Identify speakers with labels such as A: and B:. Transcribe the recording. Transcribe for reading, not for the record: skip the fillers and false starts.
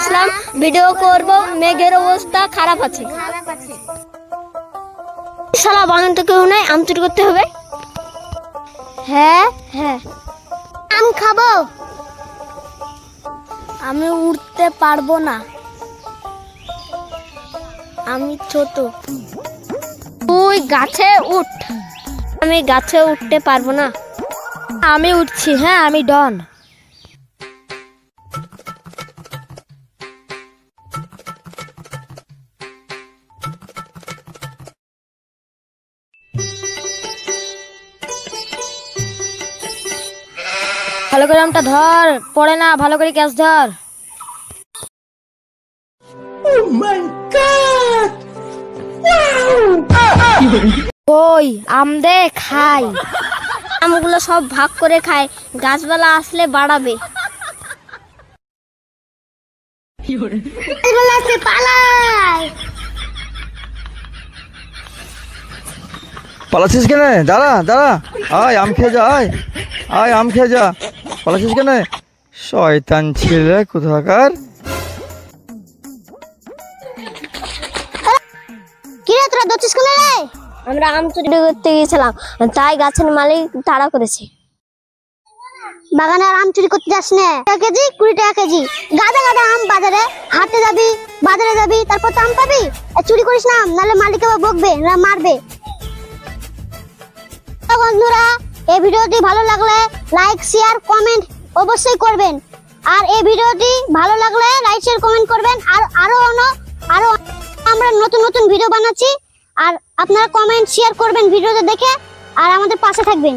A: আসলাম video করব। মেঘের অবস্থা খারাপ আছে। শালা বাগান তো কেউ নাই, আম চুরি করতে হবে। হ্যাঁ হ্যাঁ, আম খাবো। আমি উঠতে পারবো না, আমি ছোট। তুই গাছে উঠ। আমি গাছে উঠতে পারবো না। আমি উঠছি। হ্যাঁ, আমি ডন। ভালো করে আমটা ধর, পড়ে না, ভালো করে ক্যাচ ধর। ওই আম দে খাই। আমগুলো সব ভাগ করে খায়, গাছপালা আসলে বাড়াবে।
B: পালাচ্ছিস কেন? দাঁড়া দাঁড়া, আয় আম খেয়ে যা, আয় আয় আম খেয়ে যা। পালাচ্ছিস কেন? শয়তান ছেলে কোথাকার।
A: কি রে, তোরা দৌড়ছিস কেন রে? আমরা আম চুরি করতে গিয়েছিলাম, তাই গাছের মালিক তাড়া করেছে। বাগানে আম চুরি করতে যাস না। কেজি 20 টাকা কেজি। গাদা গাদা আম বাজারে। হাটে যাবি, বাজারে যাবি, তারপর তো আম পাবি। চুরি করিস না, নাহলে মালিক আবার বকবে, না মারবে। বন্ধুরা, এই ভিডিওটি ভালো লাগলে লাইক শেয়ার কমেন্ট অবশ্যই করবেন। আর এই ভিডিওটি ভালো লাগলে লাইক শেয়ার কমেন্ট করবেন। আর আরো আমরা নতুন নতুন ভিডিও বানাচ্ছি। আর আপনারা কমেন্ট শেয়ার করবেন ভিডিওতে দেখে, আর আমাদের পাশে থাকবেন।